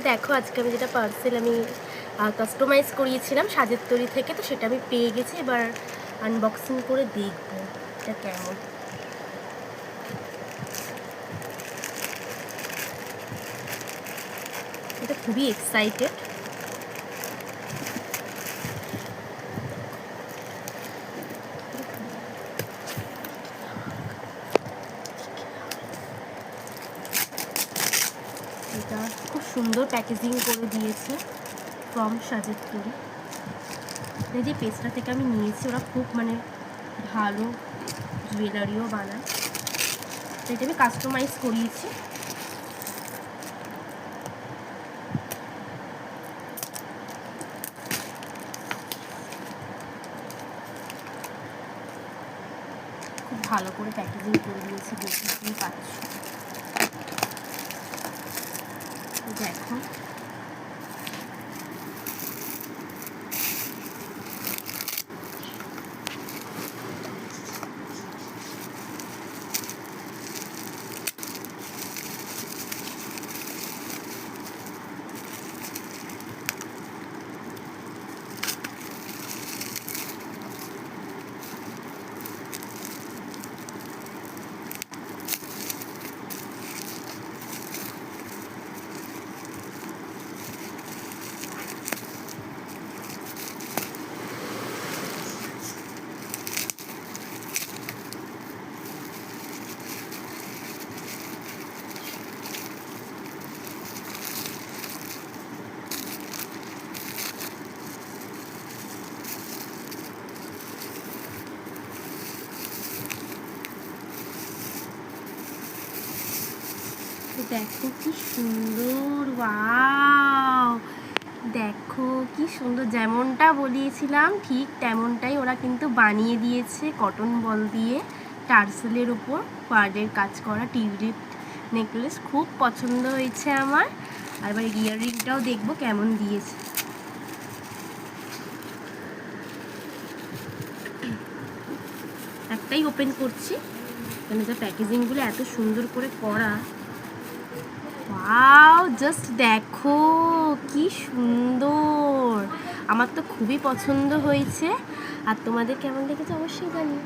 দেখো আজকে আমি যেটা পার্সেল আমি কাস্টমাইজ করিয়েছিলাম সাজের তৈরি থেকে, তো সেটা আমি পেয়ে গেছি। এবার আনবক্সিং করে দেখবো এটা কেমন। এটা খুবই এক্সাইটেড। এটা খুব সুন্দর প্যাকেজিং করে দিয়েছে ফ্রম সাজের তৈরি। এই যে পেজটা থেকে আমি নিয়েছি, ওরা খুব ভালো জুয়েলারিও বানায়। তো এটা আমি কাস্টমাইজ করিয়েছি। খুব ভালো করে প্যাকেজিং করে দিয়েছি, দেখতেই পাচ্ছ। দেখো দেখো কি সুন্দর, ওয়াও! দেখো কি সুন্দর, যেমনটা বলিয়েছিলাম ঠিক তেমনটাই ওরা কিন্তু বানিয়ে দিয়েছে কটন বল দিয়ে। টার্সেলের উপর পার্লের কাজ করা টিউলিপ নেকলেস খুব পছন্দ হয়েছে আমার। আর এবার ইয়াররিংটাও দেখবো কেমন দিয়েছে। একটাই ওপেন করছি, এখানে যা প্যাকেজিংগুলো এত সুন্দর করে করা। ওয়াও, জাস্ট দেখো কি সুন্দর, আমার তো খুবই পছন্দ হয়েছে। আর তোমাদের কেমন লেগেছে অবশ্যই জানিও।